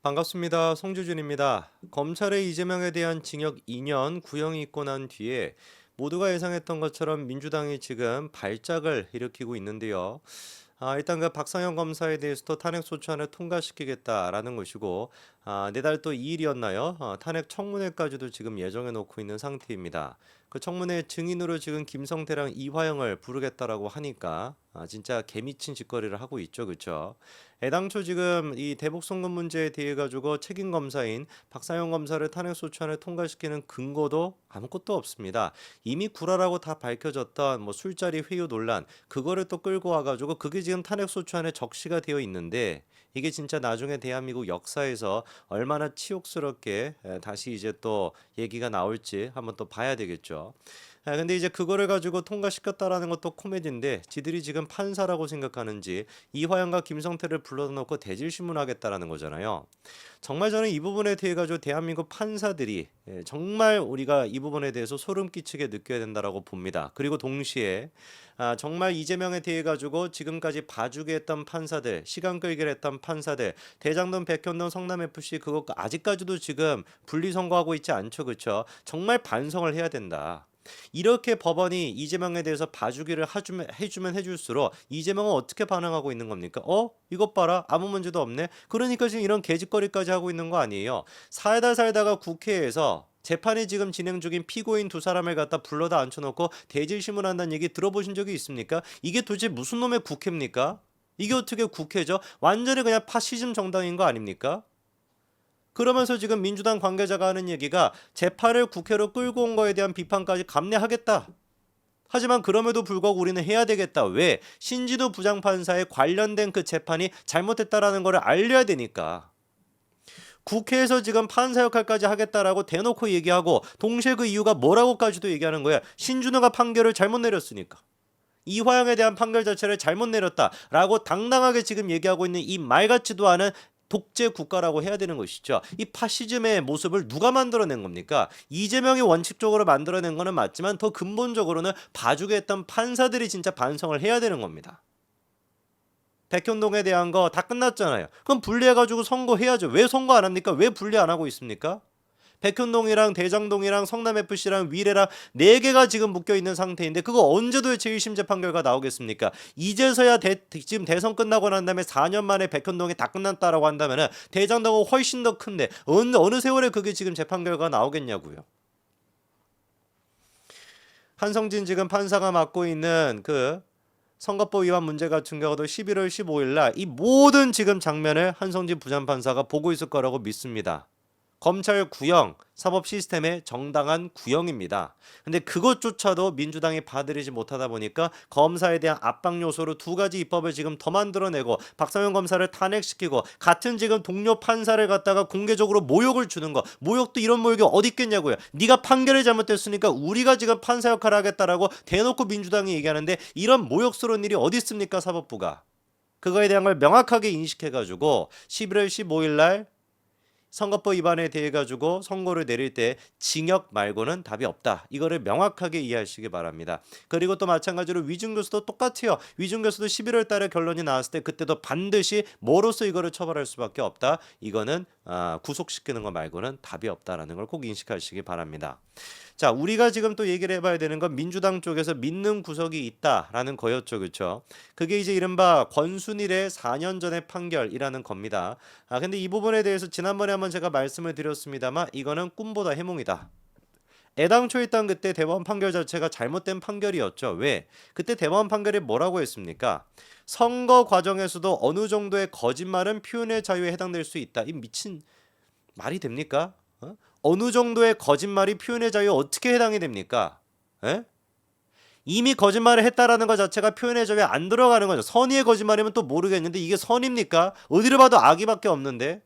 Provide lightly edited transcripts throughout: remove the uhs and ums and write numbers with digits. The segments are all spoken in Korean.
반갑습니다. 송주준입니다. 검찰의 이재명에 대한 징역 2년 구형이 있고 난 뒤에 모두가 예상했던 것처럼 민주당이 지금 발작을 일으키고 있는데요. 일단 그 박상현 검사에 대해서도 탄핵 소추안을 통과시키겠다라는 것이고, 내달 또 2일이었나요? 탄핵 청문회까지도 지금 예정해 놓고 있는 상태입니다. 그 청문회 증인으로 지금 김성태랑 이화영을 부르겠다라고 하니까 진짜 개미친 짓거리를 하고 있죠, 그렇죠? 애당초 지금 이 대북 송금 문제에 대해 가지고 책임 검사인 박상현 검사를 탄핵 소추안을 통과시키는 근거도 아무것도 없습니다. 이미 구라라고 다 밝혀졌던 뭐 술자리 회유 논란 그거를 또 끌고 와가지고 그게 지금 탄핵 소추안에 적시가 되어 있는데 이게 진짜 나중에 대한민국 역사에서 얼마나 치욕스럽게 다시 이제 또 얘기가 나올지 한번 또 봐야 되겠죠. 근데 이제 그거를 가지고 통과시켰다라는 것도 코미디인데 지들이 지금 판사라고 생각하는지 이화영과 김성태를 불러다 놓고 대질신문하겠다라는 거잖아요. 정말 저는 이 부분에 대해 가지고 대한민국 판사들이 정말 우리가 이 부분에 대해서 소름 끼치게 느껴야 된다라고 봅니다. 그리고 동시에 정말 이재명에 대해 가지고 지금까지 봐주게 했던 판사들, 시간 끌기를 했던 판사들, 대장동, 백현동, 성남FC 그거 아직까지도 지금 분리선고하고 있지 않죠, 그렇죠? 정말 반성을 해야 된다. 이렇게 법원이 이재명에 대해서 봐주기를 해주면 해줄수록 이재명은 어떻게 반응하고 있는 겁니까? 이것 봐라, 아무 문제도 없네. 그러니까 지금 이런 개짓거리까지 하고 있는 거 아니에요. 살다가 국회에서 재판이 지금 진행 중인 피고인 두 사람을 갖다 불러다 앉혀놓고 대질신문한다는 얘기 들어보신 적이 있습니까? 이게 도대체 무슨 놈의 국회입니까? 이게 어떻게 국회죠? 완전히 그냥 파시즘 정당인 거 아닙니까? 그러면서 지금 민주당 관계자가 하는 얘기가 재판을 국회로 끌고 온 거에 대한 비판까지 감내하겠다. 하지만 그럼에도 불구하고 우리는 해야 되겠다. 왜? 신진우 부장판사에 관련된 그 재판이 잘못됐다라는 걸 알려야 되니까. 국회에서 지금 판사 역할까지 하겠다라고 대놓고 얘기하고 동시에 그 이유가 뭐라고까지도 얘기하는 거야. 신준호가 판결을 잘못 내렸으니까. 이화영에 대한 판결 자체를 잘못 내렸다라고 당당하게 지금 얘기하고 있는 이 말 같지도 않은 독재 국가라고 해야 되는 것이죠. 이 파시즘의 모습을 누가 만들어낸 겁니까? 이재명이 원칙적으로 만들어낸 거는 맞지만 더 근본적으로는 봐주게 했던 판사들이 진짜 반성을 해야 되는 겁니다. 백현동에 대한 거 다 끝났잖아요. 그럼 분리해가지고 선고해야죠. 왜 선고 안 합니까? 왜 분리 안 하고 있습니까? 백현동이랑 대장동이랑 성남FC랑 위례랑 4개가 지금 묶여있는 상태인데 그거 언제 도대체 1심 재판 결과 나오겠습니까? 이제서야 지금 대선 끝나고 난 다음에 4년 만에 백현동이 다 끝났다라고 한다면 대장동은 훨씬 더 큰데 어느 세월에 그게 지금 재판 결과 나오겠냐고요. 한성진 지금 판사가 맡고 있는 그 선거법 위반 문제 같은 경우도 11월 15일 날 이 모든 지금 장면을 한성진 부장판사가 보고 있을 거라고 믿습니다. 검찰 구형, 사법 시스템의 정당한 구형입니다. 근데 그것조차도 민주당이 받아들이지 못하다 보니까 검사에 대한 압박 요소로 두 가지 입법을 지금 더 만들어내고 박상현 검사를 탄핵시키고 같은 지금 동료 판사를 갖다가 공개적으로 모욕을 주는 거. 모욕도 이런 모욕이 어디 있겠냐고요. 네가 판결이 잘못됐으니까 우리가 지금 판사 역할을 하겠다라고 대놓고 민주당이 얘기하는데 이런 모욕스러운 일이 어디 있습니까, 사법부가. 그거에 대한 걸 명확하게 인식해가지고 11월 15일 날 선거법 위반에 대해 가지고 선고를 내릴 때 징역 말고는 답이 없다. 이거를 명확하게 이해하시기 바랍니다. 그리고 또 마찬가지로 위중교수도 똑같아요. 위중교수도 11월 달에 결론이 나왔을 때 그때도 반드시 뭐로서 이거를 처벌할 수밖에 없다. 이거는 구속시키는 거 말고는 답이 없다라는 걸 꼭 인식하시기 바랍니다. 자, 우리가 지금 또 얘기를 해봐야 되는 건 민주당 쪽에서 믿는 구석이 있다라는 거였죠, 그렇죠? 그게 이제 이른바 권순일의 4년 전의 판결이라는 겁니다. 근데 이 부분에 대해서 지난번에 한번 제가 말씀을 드렸습니다만 이거는 꿈보다 해몽이다. 애당초 일단 그때 대법원 판결 자체가 잘못된 판결이었죠. 왜? 그때 대법원 판결이 뭐라고 했습니까? 선거 과정에서도 어느 정도의 거짓말은 표현의 자유에 해당될 수 있다. 이 미친 말이 됩니까? 어느 정도의 거짓말이 표현의 자유에 어떻게 해당이 됩니까? 에? 이미 거짓말을 했다라는 것 자체가 표현의 자유에 안 들어가는 거죠. 선의의 거짓말이면 또 모르겠는데 이게 선입니까? 어디를 봐도 악의밖에 없는데.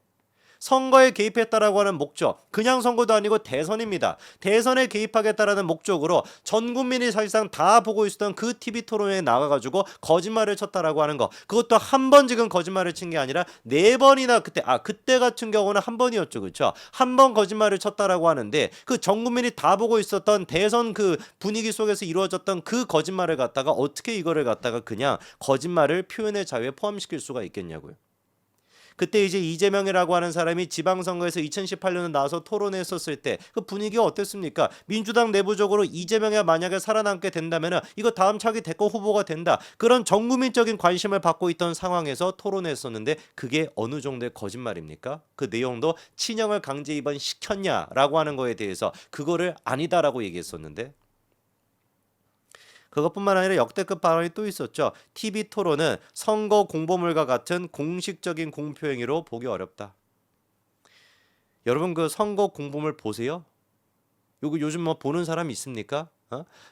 선거에 개입했다라고 하는 목적, 그냥 선거도 아니고 대선입니다. 대선에 개입하겠다라는 목적으로 전 국민이 사실상 다 보고 있었던 그 TV 토론에 나가가지고 거짓말을 쳤다라고 하는 거. 그것도 한 번 지금 거짓말을 친 게 아니라 4번이나 그때 같은 경우는 한 번이었죠, 그렇죠? 한 번 거짓말을 쳤다라고 하는데 그 전 국민이 다 보고 있었던 대선 그 분위기 속에서 이루어졌던 그 거짓말을 갖다가 어떻게 이거를 갖다가 그냥 거짓말을 표현의 자유에 포함시킬 수가 있겠냐고요. 그때 이제 이재명이라고 하는 사람이 지방선거에서 2018년에 나와서 토론했었을 때 그 분위기가 어땠습니까? 민주당 내부적으로 이재명이 만약에 살아남게 된다면 이거 다음 차기 대권 후보가 된다. 그런 전국민적인 관심을 받고 있던 상황에서 토론했었는데 그게 어느 정도의 거짓말입니까? 그 내용도 친형을 강제 입원시켰냐라고 하는 거에 대해서 그거를 아니다라고 얘기했었는데 그것뿐만 아니라 역대급 발언이 또 있었죠. TV 토론은 선거 공보물과 같은 공식적인 공표 행위로 보기 어렵다. 여러분 그 선거 공보물 보세요? 요즘 뭐 보는 사람 있습니까?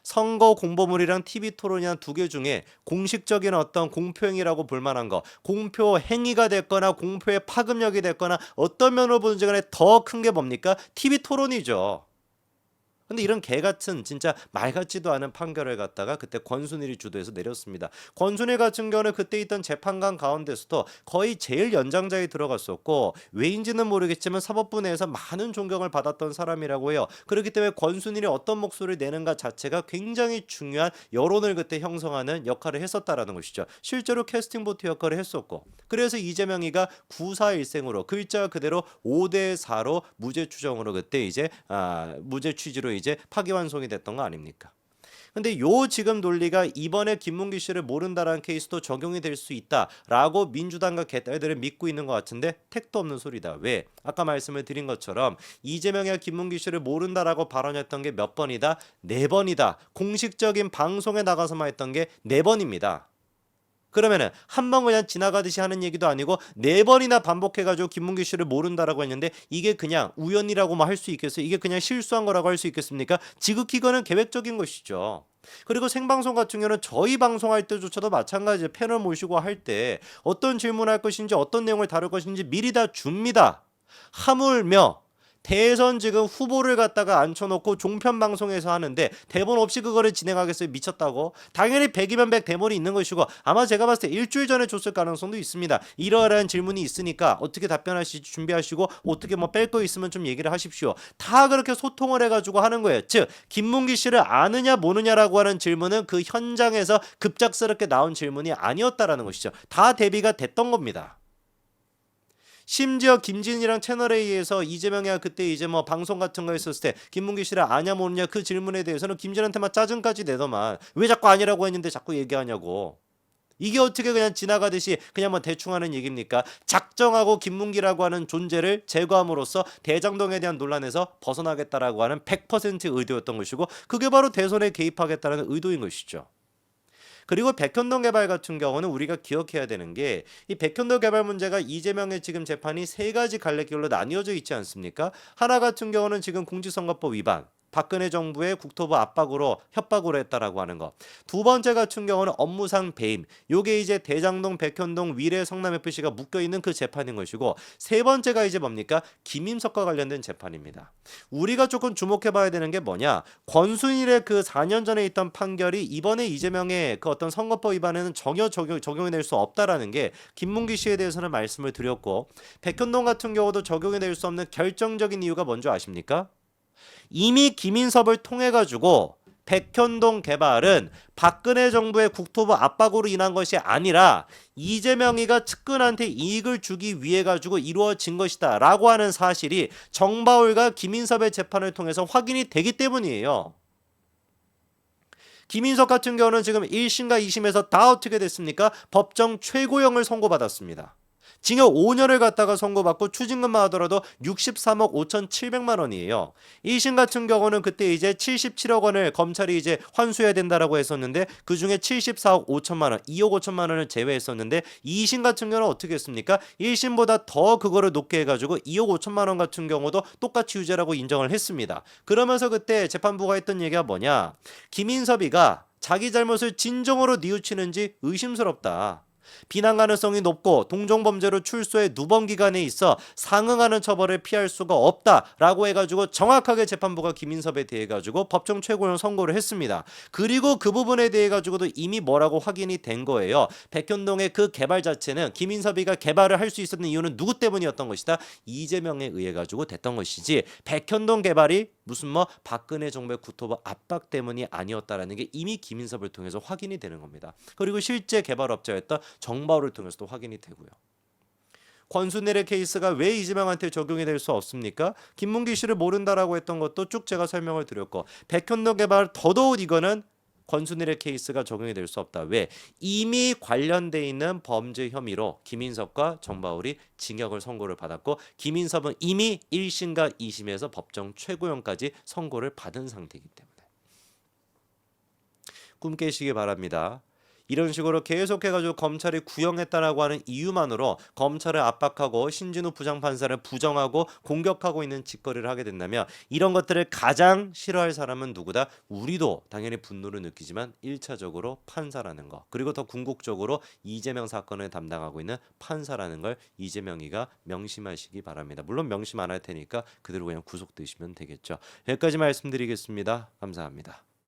선거 공보물이랑 TV 토론이란 두 개 중에 공식적인 어떤 공표 행위라고 볼 만한 거, 공표 행위가 됐거나 공표의 파급력이 됐거나 어떤 면으로 보든지 간에 더 큰 게 뭡니까? TV 토론이죠. 근데 이런 개 같은 진짜 말 같지도 않은 판결을 갖다가 그때 권순일이 주도해서 내렸습니다. 권순일 같은 경우는 그때 있던 재판관 가운데서도 거의 제일 연장자에 들어갔었고 왜인지는 모르겠지만 사법부 내에서 많은 존경을 받았던 사람이라고 해요. 그렇기 때문에 권순일이 어떤 목소리를 내는가 자체가 굉장히 중요한 여론을 그때 형성하는 역할을 했었다라는 것이죠. 실제로 캐스팅 보트 역할을 했었고 그래서 이재명이가 9-4일생으로 글자 그대로 5대4로 무죄 추정으로 그때 이제 무죄 취지로 이제 파기환송이 됐던 거 아닙니까? 근데 요 지금 논리가 이번에 김문기 씨를 모른다라는 케이스도 적용이 될 수 있다라고 민주당과 개딸들은 믿고 있는 것 같은데 택도 없는 소리다. 왜? 아까 말씀을 드린 것처럼 이재명이와 김문기 씨를 모른다라고 발언했던 게 몇 번이다? 4번이다. 공식적인 방송에 나가서만 했던 게 4번입니다. 그러면은 한 번 그냥 지나가듯이 하는 얘기도 아니고 4번이나 반복해가지고 김문기 씨를 모른다라고 했는데 이게 그냥 우연이라고만 할 수 있겠어요? 이게 그냥 실수한 거라고 할 수 있겠습니까? 지극히 이거는 계획적인 것이죠. 그리고 생방송 같은 경우는 저희 방송할 때조차도 마찬가지예요. 패널 모시고 할 때 어떤 질문할 것인지 어떤 내용을 다룰 것인지 미리 다 줍니다. 하물며 대선 지금 후보를 갖다가 앉혀놓고 종편 방송에서 하는데 대본 없이 그거를 진행하겠어요? 미쳤다고? 당연히 100이면 100 대본이 있는 것이고 아마 제가 봤을 때 일주일 전에 줬을 가능성도 있습니다. 이러한 질문이 있으니까 어떻게 답변하실지 준비하시고 어떻게 뭐 뺄 거 있으면 좀 얘기를 하십시오. 다 그렇게 소통을 해가지고 하는 거예요. 즉 김문기 씨를 아느냐 모느냐라고 하는 질문은 그 현장에서 급작스럽게 나온 질문이 아니었다라는 것이죠. 다 대비가 됐던 겁니다. 심지어 김진이랑 채널A에서 이재명이가 그때 이제 뭐 방송 같은 거 했었을 때 김문기 씨를 아냐 모르냐 그 질문에 대해서는 김진한테 막 짜증까지 내더만 왜 자꾸 아니라고 했는데 자꾸 얘기하냐고. 이게 어떻게 그냥 지나가듯이 그냥 뭐 대충 하는 얘기입니까? 작정하고 김문기라고 하는 존재를 제거함으로써 대장동에 대한 논란에서 벗어나겠다라고 하는 100% 의도였던 것이고 그게 바로 대선에 개입하겠다는 의도인 것이죠. 그리고 백현동 개발 같은 경우는 우리가 기억해야 되는 게 이 백현동 개발 문제가 이재명의 지금 재판이 3가지 갈래길로 나뉘어져 있지 않습니까? 하나 같은 경우는 지금 공직선거법 위반, 박근혜 정부의 국토부 압박으로 협박으로 했다라고 하는 거. 두 번째 같은 경우는 업무상 배임. 요게 이제 대장동, 백현동, 위례, 성남FC가 묶여 있는 그 재판인 것이고 세 번째가 이제 뭡니까? 김임석과 관련된 재판입니다. 우리가 조금 주목해 봐야 되는 게 뭐냐? 권순일의 그 4년 전에 있던 판결이 이번에 이재명의 그 어떤 선거법 위반에는 전혀 적용이 될 수 없다라는 게 김문기 씨에 대해서는 말씀을 드렸고 백현동 같은 경우도 적용이 될 수 없는 결정적인 이유가 뭔지 아십니까? 이미 김인섭을 통해 가지고 백현동 개발은 박근혜 정부의 국토부 압박으로 인한 것이 아니라 이재명이가 측근한테 이익을 주기 위해 가지고 이루어진 것이다 라고 하는 사실이 정바울과 김인섭의 재판을 통해서 확인이 되기 때문이에요. 김인섭 같은 경우는 지금 1심과 2심에서 다 어떻게 됐습니까? 법정 최고형을 선고받았습니다. 징역 5년을 갖다가 선고받고 추징금만 하더라도 63억 5,700만 원이에요. 1심 같은 경우는 그때 이제 77억 원을 검찰이 이제 환수해야 된다라고 했었는데 그 중에 74억 5천만 원, 2억 5천만 원을 제외했었는데 2심 같은 경우는 어떻게 했습니까? 1심보다 더 그거를 높게 해가지고 2억 5천만 원 같은 경우도 똑같이 유죄라고 인정을 했습니다. 그러면서 그때 재판부가 했던 얘기가 뭐냐? 김인섭이가 자기 잘못을 진정으로 뉘우치는지 의심스럽다. 비난 가능성이 높고 동종범죄로 출소해 누범 기간에 있어 상응하는 처벌을 피할 수가 없다라고 해가지고 정확하게 재판부가 김인섭에 대해 가지고 법정 최고형 선고를 했습니다. 그리고 그 부분에 대해 가지고도 이미 뭐라고 확인이 된 거예요. 백현동의 그 개발 자체는 김인섭이가 개발을 할 수 있었던 이유는 누구 때문이었던 것이다? 이재명에 의해 가지고 됐던 것이지 백현동 개발이 무슨 뭐 박근혜 정부의 국토부 압박 때문이 아니었다라는 게 이미 김인섭을 통해서 확인이 되는 겁니다. 그리고 실제 개발업자였던 정바울을 통해서도 확인이 되고요. 권순일의 케이스가 왜 이재명한테 적용이 될 수 없습니까? 김문기 씨를 모른다라고 했던 것도 쭉 제가 설명을 드렸고 백현도 개발 더더욱 이거는 권순일의 케이스가 적용이 될 수 없다. 왜? 이미 관련돼 있는 범죄 혐의로 김인섭과 정바울이 징역을 선고를 받았고 김인섭은 이미 1심과 2심에서 법정 최고형까지 선고를 받은 상태이기 때문에 꿈 깨시기 바랍니다. 이런 식으로 계속해가지고 검찰이 구형했다라고 하는 이유만으로 검찰을 압박하고 신진우 부장판사를 부정하고 공격하고 있는 짓거리를 하게 된다면 이런 것들을 가장 싫어할 사람은 누구다? 우리도 당연히 분노를 느끼지만 1차적으로 판사라는 거, 그리고 더 궁극적으로 이재명 사건을 담당하고 있는 판사라는 걸 이재명이가 명심하시기 바랍니다. 물론 명심 안 할 테니까 그대로 그냥 구속되시면 되겠죠. 여기까지 말씀드리겠습니다. 감사합니다.